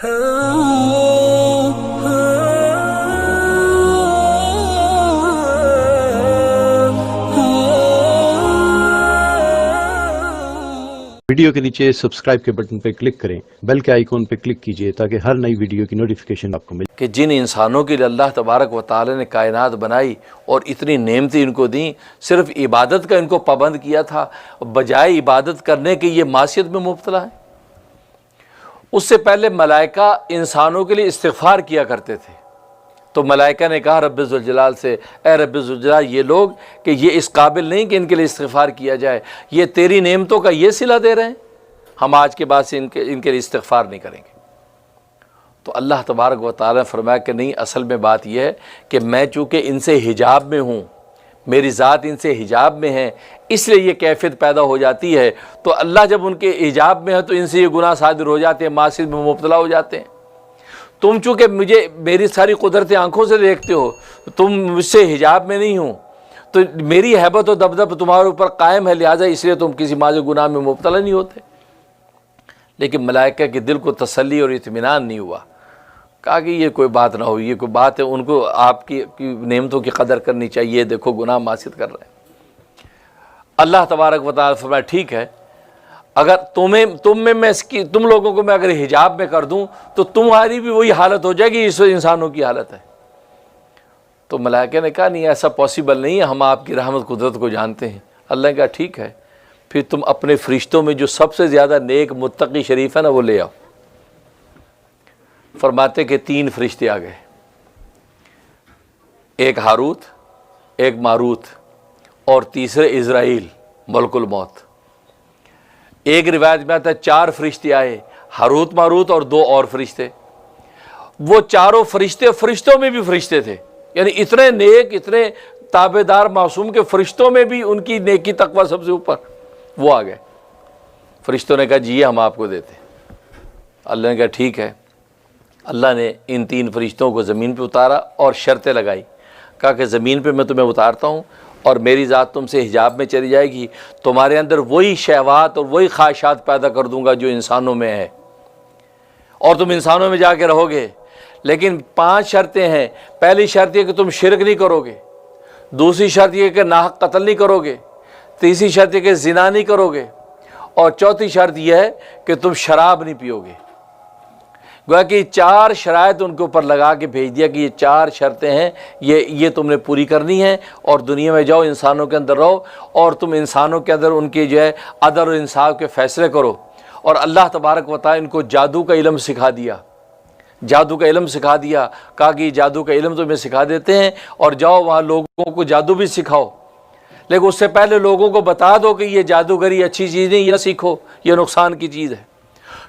Video کے نیچے subscribe کے بٹن پہ کلک کریں، بیل کے آئیکن پہ کلک کیجئے تاکہ ہر نئی ویڈیو کی نوٹیفیکیشن آپ کو ملے۔ کہ جن انسانوں کے لیے اللہ تبارک و تعالی نے کائنات بنائی اور اتنی نعمتیں ان کو دیں، صرف عبادت کا ان کو پابند کیا تھا، بجائے عبادت کرنے کے یہ معصیت میں مبتلا ہیں۔ اس سے پہلے ملائکہ انسانوں کے لیے استغفار کیا کرتے تھے، تو ملائکہ نے کہا رب ذوالجلال سے، اے رب ذوالجلال یہ لوگ کہ یہ اس قابل نہیں کہ ان کے لیے استغفار کیا جائے، یہ تیری نعمتوں کا یہ صلہ دے رہے ہیں، ہم آج کے بعد سے ان کے لیے استغفار نہیں کریں گے۔ تو اللہ تبارک و تعالیٰ نے فرمایا کہ نہیں، اصل میں بات یہ ہے کہ میں چونکہ ان سے حجاب میں ہوں، میری ذات ان سے حجاب میں ہے، اس لیے یہ کیفیت پیدا ہو جاتی ہے۔ تو اللہ جب ان کے حجاب میں ہے تو ان سے یہ گناہ صادر ہو جاتے ہیں، معصیت میں مبتلا ہو جاتے ہیں۔ تم چونکہ میری ساری قدرتیں آنکھوں سے دیکھتے ہو، تم مجھ سے حجاب میں نہیں ہوں، تو میری ہیبت و دبدب تمہارے اوپر قائم ہے، لہٰذا اس لیے تم کسی معاذ گناہ میں مبتلا نہیں ہوتے۔ لیکن ملائکہ کے دل کو تسلی اور اطمینان نہیں ہوا، کہا کہ یہ کوئی بات نہ ہو، یہ کوئی بات ہے، ان کو آپ کی نعمتوں کی قدر کرنی چاہیے، دیکھو گناہ معصیت کر رہے ہیں۔ اللہ تبارک و تعالیٰ فرمایا ٹھیک ہے، اگر تم لوگوں کو میں اگر حجاب میں کر دوں تو تمہاری بھی وہی حالت ہو جائے گی اس انسانوں کی حالت ہے۔ تو ملائکہ نے کہا نہیں، ایسا پاسبل نہیں ہے، ہم آپ کی رحمت قدرت کو جانتے ہیں۔ اللہ نے کہا ٹھیک ہے، پھر تم اپنے فرشتوں میں جو سب سے زیادہ نیک متقی شریف ہے نا وہ لے آؤ۔ فرماتے کہ 3 فرشتے آ گئے، ایک ہاروت، ایک ماروت اور تیسرے اسرائیل ملک الموت۔ ایک روایت میں آتا ہے 4 فرشتے آئے، ہاروت ماروت اور 2 اور فرشتے۔ وہ چاروں فرشتے فرشتوں میں بھی فرشتے تھے، یعنی اتنے نیک، اتنے تابعدار معصوم کے فرشتوں میں بھی ان کی نیکی تقوی سب سے اوپر۔ وہ آ گئے، فرشتوں نے کہا جی یہ ہم آپ کو دیتے۔ اللہ نے کہا ٹھیک ہے۔ اللہ نے ان 3 فرشتوں کو زمین پہ اتارا اور شرطیں لگائی، کہا کہ زمین پہ میں تمہیں اتارتا ہوں اور میری ذات تم سے حجاب میں چلی جائے گی، تمہارے اندر وہی شہوات اور وہی خواہشات پیدا کر دوں گا جو انسانوں میں ہے، اور تم انسانوں میں جا کے رہو گے۔ لیکن 5 شرطیں ہیں۔ پہلی شرط یہ کہ تم شرک نہیں کرو گے، دوسری شرط یہ کہ ناحق قتل نہیں کرو گے، تیسری شرط یہ کہ زنا نہیں کرو گے، اور چوتھی شرط یہ ہے کہ تم شراب نہیں پیو گے۔ گویا کہ 4 شرائط ان کے اوپر لگا کے بھیج دیا کہ یہ 4 شرطیں ہیں، یہ تم نے پوری کرنی ہیں، اور دنیا میں جاؤ، انسانوں کے اندر رہو، اور تم انسانوں کے اندر ان کے جو ہے عدل اور انصاف کے فیصلے کرو۔ اور اللہ تبارک و تعالیٰ ان کو جادو کا علم سکھا دیا، جادو کا علم سکھا دیا، کہا کہ یہ جادو کا علم تمہیں سکھا دیتے ہیں، اور جاؤ وہاں لوگوں کو جادو بھی سکھاؤ، لیکن اس سے پہلے لوگوں کو بتا دو کہ یہ جادوگری اچھی چیز نہیں، یہ سیکھو، یہ نقصان کی چیز ہے۔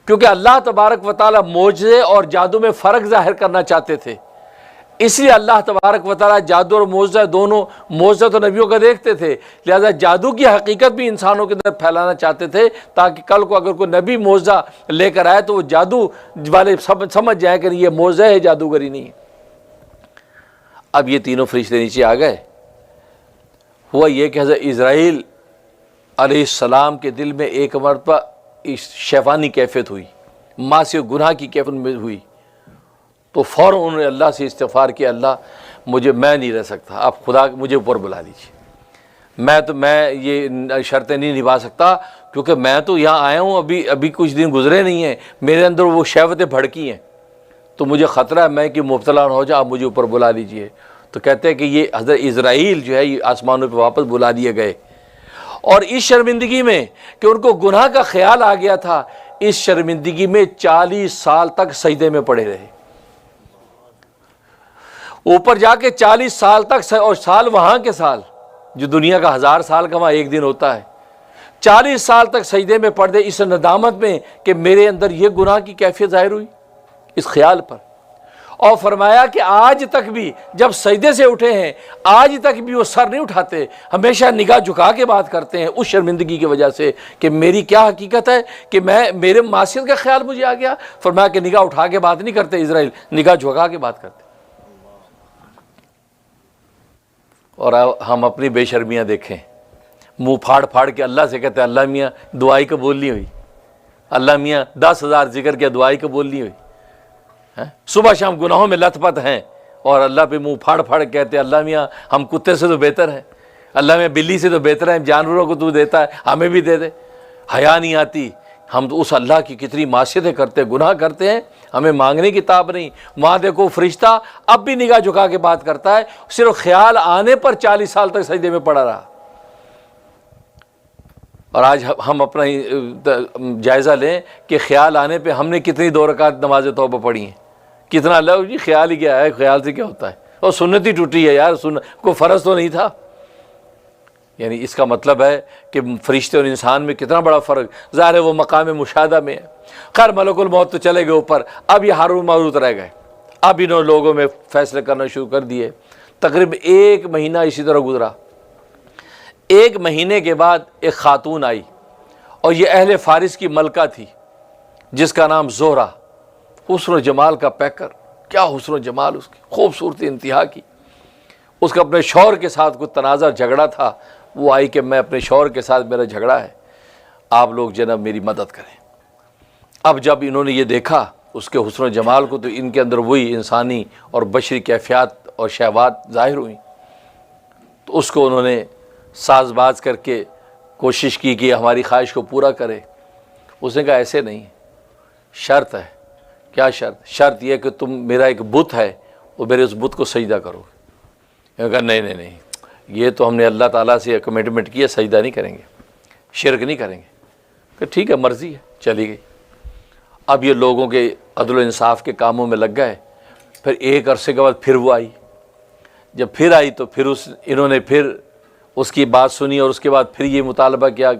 کیونکہ اللہ تبارک و تعالیٰ معجزے اور جادو میں فرق ظاہر کرنا چاہتے تھے، اس لیے اللہ تبارک و تعالیٰ جادو اور معجزہ دونوں، معجزہ تو نبیوں کا دیکھتے تھے، لہذا جادو کی حقیقت بھی انسانوں کے اندر پھیلانا چاہتے تھے، تاکہ کل کو اگر کوئی نبی معجزہ لے کر آئے تو وہ جادو والے سمجھ جائیں کہ یہ معجزہ ہے، جادوگری نہیں ہے۔ اب یہ تینوں فرشتے نیچے آ گئے۔ ہوا یہ کہ حضرت اسرائیل علیہ السلام کے دل میں ایک مرتبہ شیطانی کیفیت ہوئی، معصیت و گناہ کی کیفیت میں ہوئی، تو فوراً انہوں نے اللہ سے استغفار کیا، اللہ میں نہیں رہ سکتا، آپ خدا مجھے اوپر بلا لیجیے، میں یہ شرطیں نہیں نبھا سکتا، کیونکہ میں تو یہاں آیا ہوں، ابھی کچھ دن گزرے نہیں ہیں، میرے اندر وہ شہوتیں بھڑکی ہیں، تو مجھے خطرہ ہے میں کہ مبتلا نہ ہو جاؤ، آپ مجھے اوپر بلا لیجیے۔ تو کہتے ہیں کہ یہ حضرت اسرائیل جو ہے یہ آسمانوں پہ واپس بلا دیے گئے، اور اس شرمندگی میں کہ ان کو گناہ کا خیال آ گیا تھا، اس شرمندگی میں 40 سال تک سجدے میں پڑے رہے، اوپر جا کے 40 سال تک، اور سال وہاں کے سال جو دنیا کا 1000 سال کا وہاں ایک دن ہوتا ہے، 40 سال تک سجدے میں پڑ دے، اس ندامت میں کہ میرے اندر یہ گناہ کی کیفیت ظاہر ہوئی، اس خیال پر۔ اور فرمایا کہ آج تک بھی جب سجدے سے اٹھے ہیں، آج تک بھی وہ سر نہیں اٹھاتے، ہمیشہ نگاہ جھکا کے بات کرتے ہیں، اس شرمندگی کی وجہ سے کہ میری کیا حقیقت ہے کہ میرے معصیت کا خیال مجھے آ گیا۔ فرمایا کہ نگاہ اٹھا کے بات نہیں کرتے اسرائیل، نگاہ جھکا کے بات کرتے۔ اور ہم اپنی بے شرمیاں دیکھیں، منہ پھاڑ پھاڑ کے اللہ سے کہتے ہیں اللہ میاں دعائی قبول نہیں ہوئی، اللہ میاں 10,000 ذکر کیا دعائی قبول نہیں ہوئی، صبح شام گناہوں میں لت پت ہیں اور اللہ پہ منہ پھاڑ پھاڑ کہتے ہیں اللہ میاں ہم کتے سے تو بہتر ہیں، اللہ میاں بلی سے تو بہتر ہیں، جانوروں کو تو دیتا ہے ہمیں بھی دے دے۔ حیا نہیں آتی، ہم تو اس اللہ کی کتنی معصیتیں کرتے ہیں، گناہ کرتے ہیں، ہمیں مانگنے کی تاب نہیں۔ وہاں دیکھو فرشتہ اب بھی نگاہ جھکا کے بات کرتا ہے، صرف خیال آنے پر 40 سال تک سجدے میں پڑا رہا۔ اور آج ہم اپنا جائزہ لیں کہ خیال آنے پہ ہم نے کتنی 2 رکعت نماز توبہ پڑھی ہیں، کتنا اللہ جی خیال ہی کیا ہے، خیال سے کیا ہوتا ہے، اور سنت ہی ٹوٹی ہے یار، کوئی فرض تو نہیں تھا۔ یعنی اس کا مطلب ہے کہ فرشتے اور انسان میں کتنا بڑا فرق، ظاہر ہے وہ مقام مشاہدہ میں ہے۔ خیر ملک الموت تو چلے گئے اوپر، اب یہ ہاروت ماروت رہ گئے، اب انہوں لوگوں میں فیصلے کرنا شروع کر دیے۔ تقریباً 1 مہینہ اسی طرح گزرا۔ 1 مہینے کے بعد ایک خاتون آئی، اور یہ اہل فارس کی ملکہ تھی جس کا نام زہرہ، حسن و جمال کا پیکر، کیا حسن و جمال اس کی، خوبصورتی انتہا کی۔ اس کا اپنے شوہر کے ساتھ کوئی تنازع جھگڑا تھا، وہ آئی کہ میں اپنے شوہر کے ساتھ میرا جھگڑا ہے، آپ لوگ جناب میری مدد کریں۔ اب جب انہوں نے یہ دیکھا اس کے حسن و جمال کو، تو ان کے اندر وہی انسانی اور بشری کیفیات اور شہوات ظاہر ہوئیں، تو اس کو انہوں نے ساز باز کر کے کوشش کی کہ ہماری خواہش کو پورا کرے۔ اس نے کہا ایسے نہیں، شرط ہے۔ کیا شرط؟ شرط یہ کہ تم میرا ایک بت ہے، وہ میرے اس بت کو سجدہ کرو گے۔ انہوں نے کہا نہیں، یہ تو ہم نے اللہ تعالیٰ سے کمٹمنٹ کی ہے، سجدہ نہیں کریں گے، شرک نہیں کریں گے۔ کہ ٹھیک ہے مرضی ہے، چلی گئی۔ اب یہ لوگوں کے عدل و انصاف کے کاموں میں لگ گئے۔ پھر ایک عرصے کے بعد پھر وہ آئی، جب پھر آئی تو پھر انہوں نے پھر اس کی بات سنی، اور اس کے بعد پھر یہ مطالبہ کیا،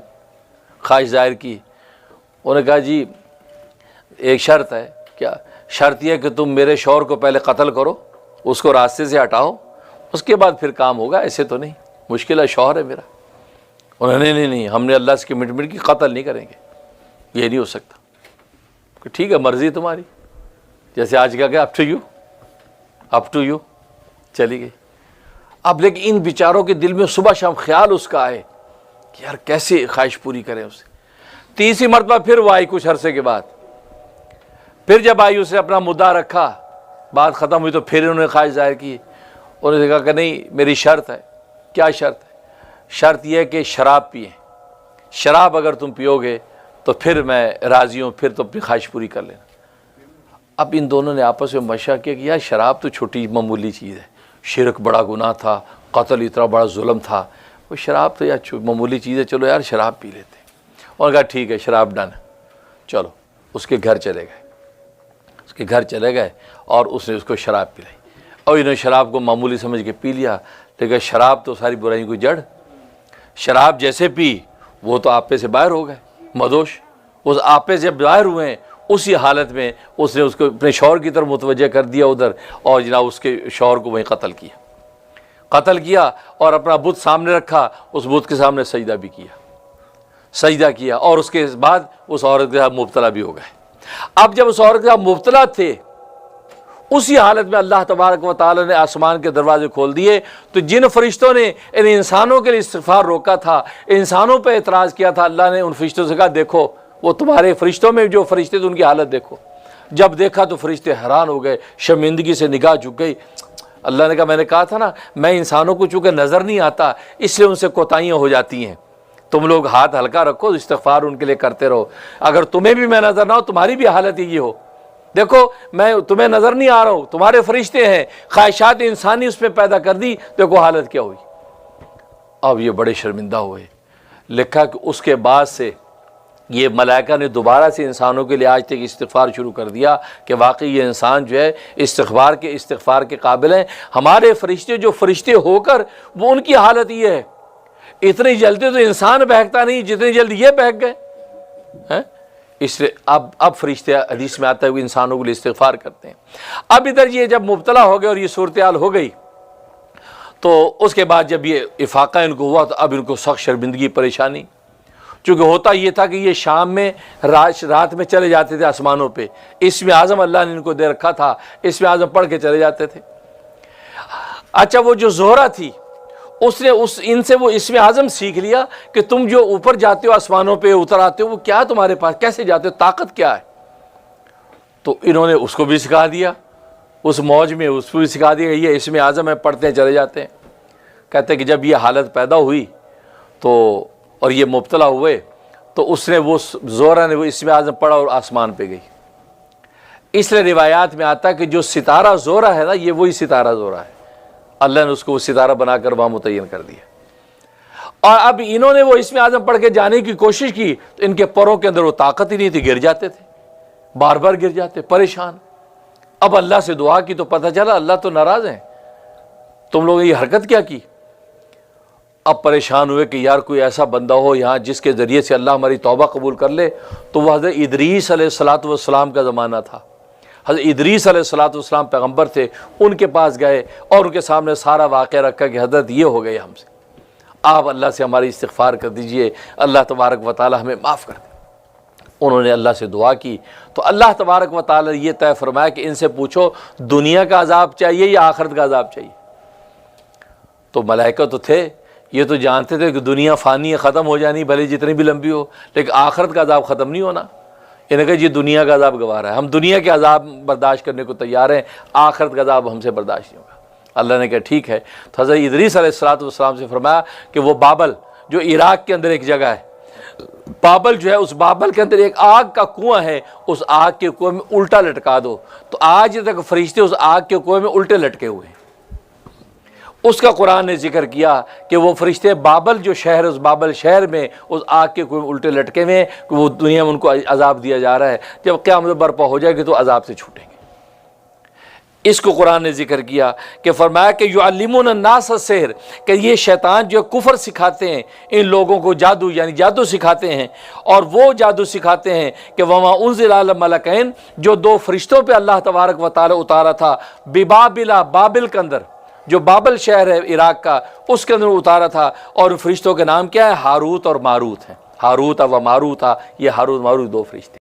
خواہش ظاہر کی۔ انہوں نے کہا جی ایک شرط ہے۔ کیا شرط؟ یہ کہ تم میرے شوہر کو پہلے قتل کرو، اس کو راستے سے ہٹاؤ، اس کے بعد پھر کام ہوگا، ایسے تو نہیں، مشکل ہے، شوہر ہے میرا۔ انہوں نے نہیں، ہم نے اللہ سے کمٹمنٹ کی، قتل نہیں کریں گے، یہ نہیں ہو سکتا۔ کہ ٹھیک ہے مرضی تمہاری، جیسے آج کا کہ اپ ٹو یو، چلی گئی۔ اب لیکن ان بیچاروں کے دل میں صبح شام خیال اس کا آئے کہ یار کیسے خواہش پوری کریں اسے۔ 30 مرتبہ پھر وہ آئی کچھ عرصے کے بعد، پھر جب آئی اسے اپنا مدعا رکھا، بات ختم ہوئی تو پھر انہوں نے خواہش ظاہر کی۔ انہوں نے کہا کہ نہیں میری شرط ہے۔ کیا شرط ہے؟ شرط یہ ہے کہ شراب پئیں، شراب اگر تم پیو گے تو پھر میں راضی ہوں، پھر تو اپنی خواہش پوری کر لینا۔ اب ان دونوں نے آپس میں مشورہ کیا کہ یار شراب تو چھوٹی معمولی چیز ہے، شرک بڑا گناہ تھا، قتل اتنا بڑا ظلم تھا، وہ شراب تو یار معمولی چیز ہے، چلو یار شراب پی لیتے ہیں۔ انہوں نے کہا ٹھیک ہے شراب ڈن، چلو اس کے گھر چلے گئے۔ اس کے گھر چلے گئے اور اس نے اس کو شراب پلائی، اور انہوں نے شراب کو معمولی سمجھ کے پی لیا۔ لیکن شراب تو ساری برائیوں کی جڑ، شراب جیسے پی وہ تو آپے سے باہر ہو گئے، مدوش۔ اس آپے سے باہر ہوئے ہیں، اسی حالت میں اس نے اس کو اپنے شوہر کی طرف متوجہ کر دیا ادھر، اور جناب اس کے شوہر کو وہیں قتل کیا اور اپنا بت سامنے رکھا، اس بت کے سامنے سجدہ بھی کیا، سجدہ کیا، اور اس کے بعد اس عورت کے ساتھ مبتلا بھی ہو گئے۔ اب جب اس عورت کے ساتھ مبتلا تھے، اسی حالت میں اللہ تبارک و تعالی نے آسمان کے دروازے کھول دیے، تو جن فرشتوں نے ان انسانوں کے لیے استغفار روکا تھا، انسانوں پہ اعتراض کیا تھا، اللہ نے ان فرشتوں سے کہا دیکھو وہ تمہارے فرشتوں میں جو فرشتے تھے ان کی حالت دیکھو۔ جب دیکھا تو فرشتے حیران ہو گئے، شرمندگی سے نگاہ جھک گئی۔ اللہ نے کہا میں نے کہا تھا نا میں انسانوں کو چونکہ نظر نہیں آتا اس لیے ان سے کوتاہیاں ہو جاتی ہیں، تم لوگ ہاتھ ہلکا رکھو، استغفار ان کے لیے کرتے رہو، اگر تمہیں بھی میں نظر نہ ہو تمہاری بھی حالت یہ ہو، دیکھو میں تمہیں نظر نہیں آ رہا ہوں، تمہارے فرشتے ہیں، خواہشات انسانی اس پہ پیدا کر دی، دیکھو حالت کیا ہوئی۔ اب یہ بڑے شرمندہ ہوئے۔ لکھا کہ اس کے بعد سے یہ ملائکہ نے دوبارہ سے انسانوں کے لیے آج تک استغفار شروع کر دیا کہ واقعی یہ انسان جو ہے استغفار کے قابل ہیں۔ ہمارے فرشتے جو فرشتے ہو کر وہ ان کی حالت یہ ہے، اتنی جلدی تو انسان بہکتا نہیں جتنی جلدی یہ بہک گئے۔ اس لیے اب فرشتے حدیث میں آتا ہے وہ انسانوں کے لیے استغفار کرتے ہیں۔ اب ادھر یہ جب مبتلا ہو گئے اور یہ صورتحال ہو گئی تو اس کے بعد جب یہ افاقہ ان کو ہوا تو اب ان کو سخت شرمندگی پریشانی، چونکہ ہوتا یہ تھا کہ یہ شام میں رات میں چلے جاتے تھے آسمانوں پہ، اسم اعظم اللہ نے ان کو دے رکھا تھا، اسم اعظم پڑھ کے چلے جاتے تھے۔ اچھا وہ جو زہرہ تھی اس نے ان سے وہ اسم اعظم سیکھ لیا کہ تم جو اوپر جاتے ہو آسمانوں پہ اتر آتے ہو وہ کیا تمہارے پاس، کیسے جاتے ہو، طاقت کیا ہے؟ تو انہوں نے اس کو بھی سکھا دیا، اس موج میں اس کو بھی سکھا دیا، یہ اسم اعظم ہے، پڑھتے ہیں چلے جاتے ہیں۔ کہتے ہیں کہ جب یہ حالت پیدا ہوئی تو اور یہ مبتلا ہوئے تو اس نے وہ زہرہ نے وہ اسم اعظم پڑھا اور آسمان پہ گئی۔ اس لیے روایات میں آتا ہے کہ جو ستارہ زہرہ ہے نا، یہ وہی ستارہ زہرہ ہے، اللہ نے اس کو وہ ستارہ بنا کر وہاں متعین کر دیا۔ اور اب انہوں نے وہ اسم اعظم پڑھ کے جانے کی کوشش کی تو ان کے پروں کے اندر وہ طاقت ہی نہیں تھی، گر جاتے تھے، بار بار گر جاتے، پریشان۔ اب اللہ سے دعا کی تو پتہ چلا اللہ تو ناراض ہیں، تم لوگوں نے یہ حرکت کیا کی؟ اب پریشان ہوئے کہ یار کوئی ایسا بندہ ہو یہاں جس کے ذریعے سے اللہ ہماری توبہ قبول کر لے۔ تو وہ حضرت ادریس علیہ السلام کا زمانہ تھا۔ حضرت ادریس علیہ السلام پیغمبر تھے، ان کے پاس گئے اور ان کے سامنے سارا واقعہ رکھا کہ حضرت یہ ہو گئے ہم سے، آپ اللہ سے ہماری استغفار کر دیجئے، اللہ تبارک و تعالی ہمیں معاف کر دے۔ انہوں نے اللہ سے دعا کی تو اللہ تبارک و تعالی یہ طے فرمایا کہ ان سے پوچھو دنیا کا عذاب چاہیے یا آخرت کا عذاب چاہیے؟ تو ملائکہ تو تھے، یہ تو جانتے تھے کہ دنیا فانی ہے، ختم ہو جانی بھلے جتنی بھی لمبی ہو، لیکن آخرت کا عذاب ختم نہیں ہونا۔ انہوں نے کہا یہ دنیا کا عذاب گوارا ہے، ہم دنیا کے عذاب برداشت کرنے کو تیار ہیں، آخرت کا عذاب ہم سے برداشت نہیں ہوگا۔ اللہ نے کہا ٹھیک ہے۔ تو حضرت ادریس علیہ السلام سے فرمایا کہ وہ بابل جو عراق کے اندر ایک جگہ ہے، بابل جو ہے، اس بابل کے اندر ایک آگ کا کنواں ہے، اس آگ کے کنویں میں الٹا لٹکا دو۔ تو آج تک فرشتے اس آگ کے کنویں میں الٹے لٹکے ہوئے ہیں۔ اس کا قرآن نے ذکر کیا کہ وہ فرشتے بابل جو شہر، اس بابل شہر میں اس آگ کے کنویں میں الٹے لٹکے ہوئے ہیں کہ وہ دنیا میں ان کو عذاب دیا جا رہا ہے، جب قیامت برپا ہو جائے گی تو عذاب سے چھوٹیں گے۔ اس کو قرآن نے ذکر کیا کہ فرمایا کہ یعلمون الناس السحر، کہ یہ شیطان جو کفر سکھاتے ہیں ان لوگوں کو، جادو یعنی جادو سکھاتے ہیں، اور وہ جادو سکھاتے ہیں کہ وما انزل علی الملکین، جو دو فرشتوں پہ اللہ تبارک و تعالی اتارا تھا، ببابل، بابل کے اندر، جو بابل شہر ہے عراق کا، اس کے اندر اتارا تھا، اور فرشتوں کے نام کیا ہے؟ ہاروت اور ماروت ہیں۔ ہاروت و ماروت، یہ ہاروت ماروت دو فرشتے۔